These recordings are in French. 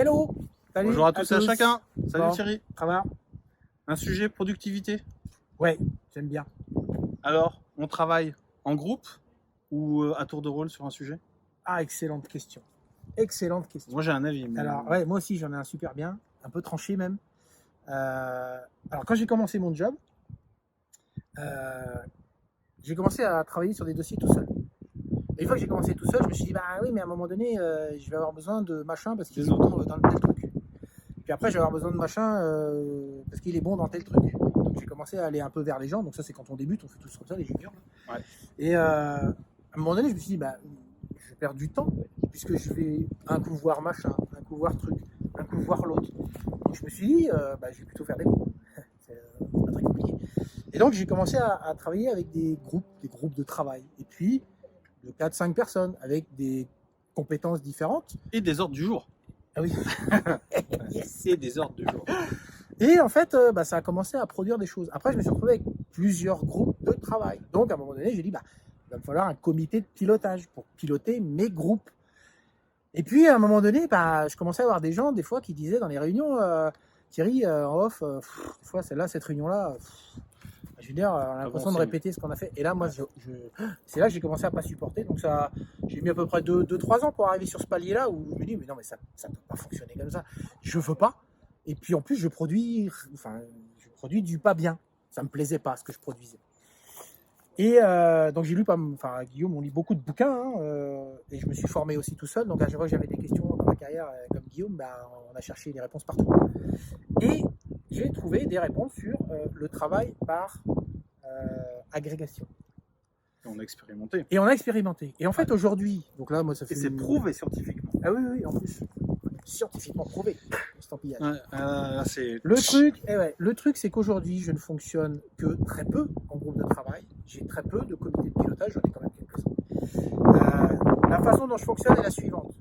Hello. Salut. Bonjour à tous et à chacun. Salut Bon. Thierry. Ça va? Un sujet productivité. Ouais, j'aime bien. Alors, on travaille en groupe ou à tour de rôle sur un sujet? Ah, excellente question. Excellente question. Moi j'ai un avis. Mais Alors, ouais, moi aussi, j'en ai un super bien, un peu tranché même. Alors, quand j'ai commencé mon job, j'ai commencé à travailler sur des dossiers tout seul. Et une fois que j'ai commencé tout seul, je me suis dit, bah oui, mais à un moment donné, je vais avoir besoin de machin parce qu'il est bon dans le tel truc. Puis après, je vais avoir besoin de machin parce qu'il est bon dans tel truc. Donc, j'ai commencé à aller un peu vers les gens. Donc, ça, c'est quand on débute, on fait tous comme ça, les juniors. Ouais. Et à un moment donné, je me suis dit, bah, je vais perdre du temps puisque je vais un coup voir machin, un coup voir truc, un coup voir l'autre. Donc, je me suis dit, bah, je vais plutôt faire des groupes. C'est pas très compliqué. Et donc, j'ai commencé à travailler avec des groupes de travail. Et puis, de 4-5 personnes avec des compétences différentes. Et des ordres du jour. Ah oui. Yes. Et des ordres du jour. Et en fait, bah, ça a commencé à produire des choses. Après, je me suis retrouvé avec plusieurs groupes de travail. Donc, à un moment donné, j'ai dit, bah, il va me falloir un comité de pilotage pour piloter mes groupes. Et puis, à un moment donné, bah, je commençais à avoir des gens, des fois, qui disaient dans les réunions, Thierry, en off, des fois, celle-là, cette réunion-là, je veux dire, on a l'impression de répéter ce qu'on a fait. Et là, moi, c'est là que j'ai commencé à pas supporter. Donc, ça, j'ai mis à peu près 2-3 ans pour arriver sur ce palier-là où je me dis, mais non, mais ça ne peut pas fonctionner comme ça. Je veux pas. Et puis, en plus, je produis du pas bien. Ça me plaisait pas ce que je produisais. Et donc, j'ai lu, Guillaume, on lit beaucoup de bouquins. Et je me suis formé aussi tout seul. Donc, à chaque fois que j'avais des questions dans ma carrière, comme Guillaume, bah, on a cherché des réponses partout. Et j'ai trouvé des réponses sur le travail par agrégation. Et on a expérimenté. Et en fait, aujourd'hui, donc là, moi, ça fait. Et c'est prouvé scientifiquement. Ah oui, en plus. Scientifiquement prouvé, estampillage. C'est... Le truc, c'est qu'aujourd'hui, je ne fonctionne que très peu en groupe de travail. J'ai très peu de comités de pilotage, j'en ai quand même quelques-uns. La façon dont je fonctionne est la suivante.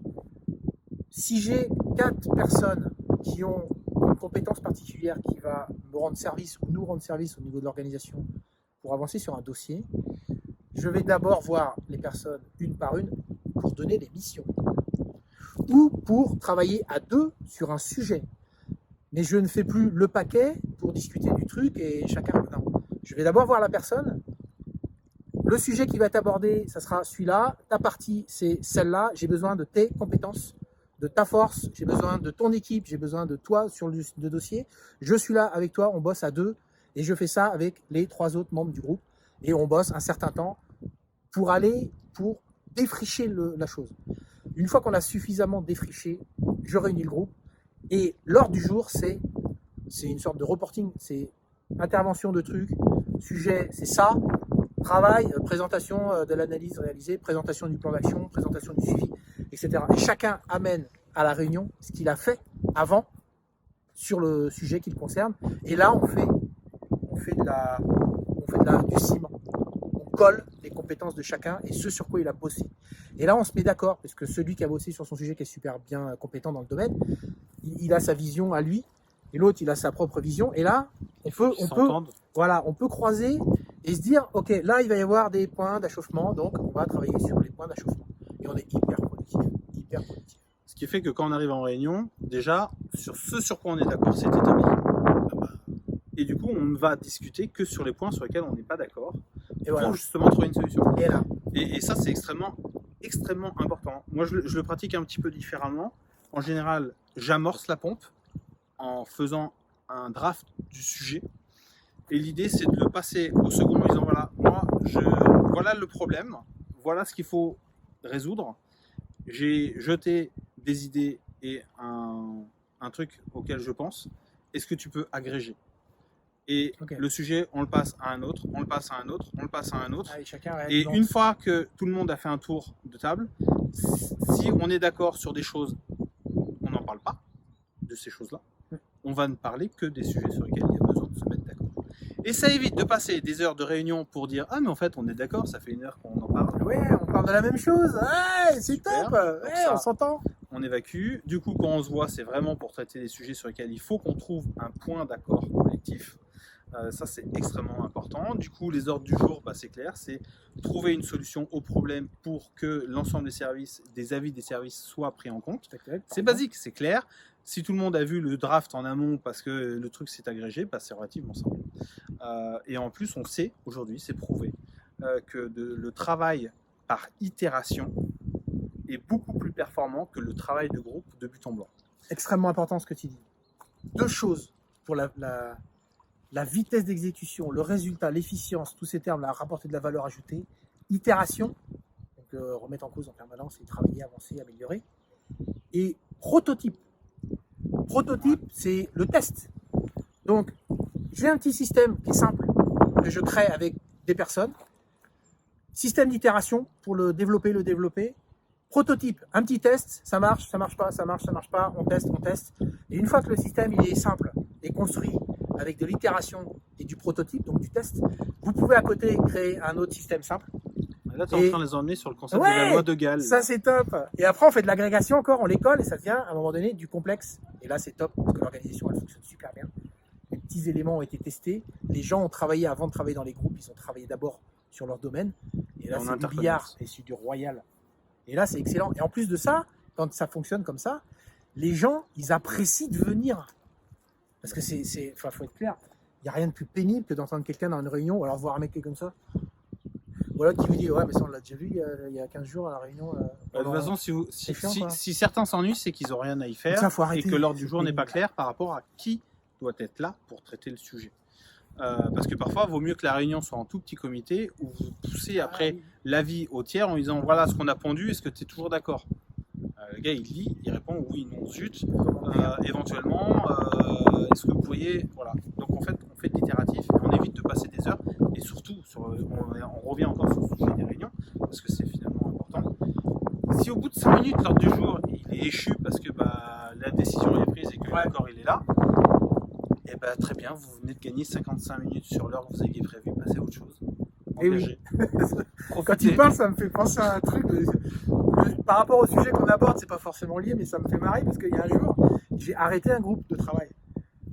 Si j'ai 4 personnes qui ont une compétence particulière qui va me rendre service ou nous rendre service au niveau de l'organisation pour avancer sur un dossier, je vais d'abord voir les personnes une par une pour donner des missions ou pour travailler à deux sur un sujet. Mais je ne fais plus le paquet pour discuter du truc et chacun... Non. Je vais d'abord voir la personne. Le sujet qui va être abordé, ça sera celui-là. Ta partie, c'est celle-là. J'ai besoin de tes compétences, de ta force. J'ai besoin de ton équipe. J'ai besoin de toi sur le dossier. Je suis là avec toi. On bosse à deux. Et je fais ça avec les 3 autres membres du groupe. Et on bosse un certain temps pour défricher la chose. Une fois qu'on a suffisamment défriché, je réunis le groupe. Et l'ordre du jour, c'est une sorte de reporting. C'est intervention de trucs. Sujet, c'est ça. Travail, présentation de l'analyse réalisée, présentation du plan d'action, présentation du suivi, etc. Et chacun amène à la réunion ce qu'il a fait avant sur le sujet qui le concerne. Et là, on fait du ciment. On colle les compétences de chacun et ce sur quoi il a bossé. Et là, on se met d'accord, parce que celui qui a bossé sur son sujet, qui est super bien compétent dans le domaine, il a sa vision à lui, et l'autre, il a sa propre vision. Et là, on peut croiser et se dire, ok, là, il va y avoir des points d'achoppement, donc on va travailler sur les points d'achoppement. Et on est hyper productif. Ce qui fait que quand on arrive en réunion, déjà, sur ce sur quoi on est d'accord, c'est établi. Et du coup, on ne va discuter que sur les points sur lesquels on n'est pas d'accord, pour justement trouver une solution. Et ça, c'est extrêmement important. Moi, je le pratique un petit peu différemment. En général, j'amorce la pompe en faisant un draft du sujet. Et l'idée, c'est de le passer au second en disant, voilà le problème, voilà ce qu'il faut résoudre. J'ai jeté des idées et un truc auquel je pense. Est-ce que tu peux agréger ? Et le sujet, on le passe à un autre, on le passe à un autre, on le passe à un autre. Et une fois que tout le monde a fait un tour de table, si on est d'accord sur des choses, on n'en parle pas de ces choses-là. On va ne parler que des sujets sur lesquels il y a besoin de se mettre d'accord. Et ça évite de passer des heures de réunion pour dire « Ah, mais en fait, on est d'accord, ça fait 1 heure qu'on en parle. » Ouais, on parle de la même chose. Ouais, c'est top. Ouais, on s'entend. On évacue. Du coup, quand on se voit, c'est vraiment pour traiter des sujets sur lesquels il faut qu'on trouve un point d'accord collectif. Ça, c'est extrêmement important. Du coup, les ordres du jour, c'est clair, c'est trouver une solution au problème pour que l'ensemble des services, des avis des services soient pris en compte. C'est basique, c'est clair. Si tout le monde a vu le draft en amont parce que le truc s'est agrégé, bah, c'est relativement simple. Et en plus, on sait aujourd'hui, c'est prouvé, que le travail par itération est beaucoup plus performant que le travail de groupe de but en blanc. Extrêmement important ce que tu dis. Deux choses pour la vitesse d'exécution, le résultat, l'efficience, tous ces termes, la rapporter de la valeur ajoutée, itération, donc remettre en cause en permanence et travailler, avancer, améliorer, et prototype. Prototype, c'est le test. Donc, j'ai un petit système qui est simple, que je crée avec des personnes. Système d'itération pour le développer. Prototype, un petit test, ça marche pas, ça marche pas, on teste. Et une fois que le système il est simple et construit avec de l'itération et du prototype, donc du test, vous pouvez à côté créer un autre système simple. Là, tu es en train de les emmener sur le concept de la loi de Gall. Ça, c'est top. Et après, on fait de l'agrégation encore, on les colle et ça devient à un moment donné du complexe. Et là, c'est top parce que l'organisation, elle fonctionne super bien. Les petits éléments ont été testés. Les gens ont travaillé avant de travailler dans les groupes. Ils ont travaillé d'abord sur leur domaine. Et là, c'est du billard et c'est du royal. Et là, c'est excellent. Et en plus de ça, quand ça fonctionne comme ça, les gens, ils apprécient de venir. Parce que faut être clair. Il n'y a rien de plus pénible que d'entendre quelqu'un dans une réunion ou alors voir un mec qui est comme ça. Voilà, qui vous dit, ouais, mais ça, on l'a déjà vu il y a 15 jours à la réunion. De toute façon, si certains s'ennuient, c'est qu'ils n'ont rien à y faire et que l'ordre du jour n'est pas clair par rapport à qui doit être là pour traiter le sujet. Parce que parfois, il vaut mieux que la réunion soit en tout petit comité où vous poussez après l'avis au tiers en lui disant, voilà ce qu'on a pondu, est-ce que tu es toujours d'accord? Le gars, il lit, il répond oui, non, zut, éventuellement, est-ce que vous pourriez... Voilà. Donc en fait, on fait de l'itératif et on évite de passer des heures. Et surtout, on revient encore sur le sujet des réunions, parce que c'est finalement important. Si au bout de 5 minutes, l'ordre du jour, il est échu parce que la décision est prise et que l'accord il est là, et très bien, vous venez de gagner 55 minutes sur l'heure que vous aviez prévu, passez à autre chose. Et oui. Quand tu parles, ça me fait penser à un truc. Par rapport au sujet qu'on aborde, c'est pas forcément lié, mais ça me fait marrer parce qu'il y a un jour, j'ai arrêté un groupe de travail.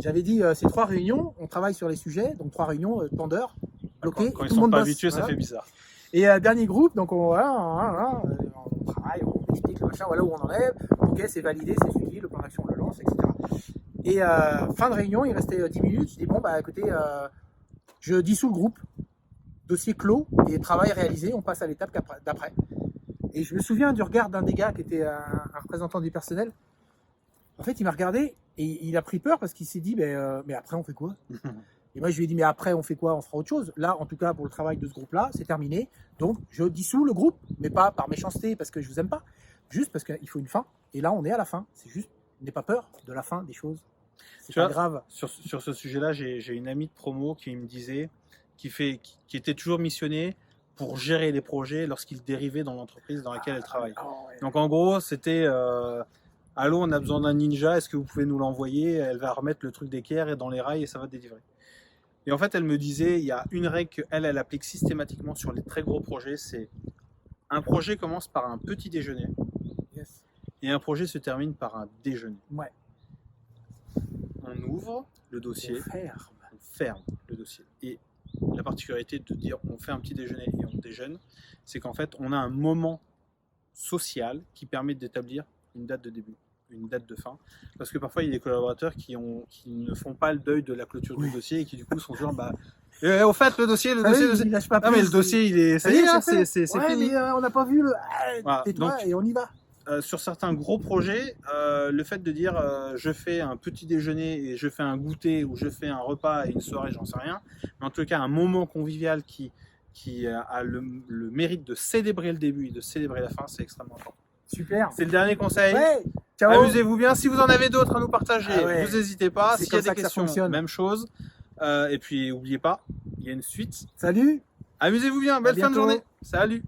J'avais dit, c'est 3 réunions, on travaille sur les sujets, donc 3 réunions, tant d'heures, bloquées. Quand ils sont pas habitués, ça fait bizarre. Et dernier groupe, donc on travaille, on explique le machin, voilà où on en est, ok, c'est validé, c'est suivi, le plan d'action on le lance, etc. Et fin de réunion, il restait 10 minutes, je dis bon, écoutez, je dissous le groupe, dossier clos et travail réalisé, on passe à l'étape d'après. Et je me souviens du regard d'un des gars qui était un représentant du personnel. En fait, il m'a regardé et il a pris peur parce qu'il s'est dit, mais après on fait quoi? Et moi je lui ai dit, mais après on fait quoi? On fera autre chose. Là, en tout cas, pour le travail de ce groupe-là, c'est terminé. Donc je dissous le groupe, mais pas par méchanceté parce que je vous aime pas, juste parce qu'il faut une fin. Et là, on est à la fin. C'est juste, n'aie pas peur de la fin des choses. C'est pas grave. Sur ce sujet-là, j'ai une amie de promo qui me disait, qui était toujours missionnée pour gérer les projets lorsqu'ils dérivaient dans l'entreprise dans laquelle elle travaille. Donc en gros, c'était allô, on a besoin d'un ninja, est-ce que vous pouvez nous l'envoyer? Elle va remettre le truc d'équerre et dans les rails et ça va délivrer. Et en fait, elle me disait, il y a une règle qu'elle applique systématiquement sur les très gros projets, c'est un projet commence par un petit déjeuner et un projet se termine par un déjeuner. Ouais. On ouvre le dossier, on ferme le dossier. Et la particularité de dire on fait un petit déjeuner et on déjeune, c'est qu'en fait, on a un moment social qui permet d'établir une date de début, une date de fin. Parce que parfois, il y a des collaborateurs qui ne font pas le deuil de la clôture du dossier et qui du coup sont genre, au fait, le dossier. Il lâche pas plus. Mais le dossier, il est. Ça y est, c'est fini. Mais on n'a pas vu le. Voilà. Tais-toi et on y va. Sur certains gros projets, le fait de dire je fais un petit déjeuner et je fais un goûter ou je fais un repas et une soirée, j'en sais rien, mais en tout cas un moment convivial qui a le mérite de célébrer le début et de célébrer la fin, c'est extrêmement important. Super. C'est le dernier conseil. Ouais. Ciao. Amusez-vous bien. Si vous en avez d'autres à nous partager, vous n'hésitez pas. S'il y a des questions, même chose. Et puis n'oubliez pas, il y a une suite. Salut. Amusez-vous bien. Belle fin de journée. Salut.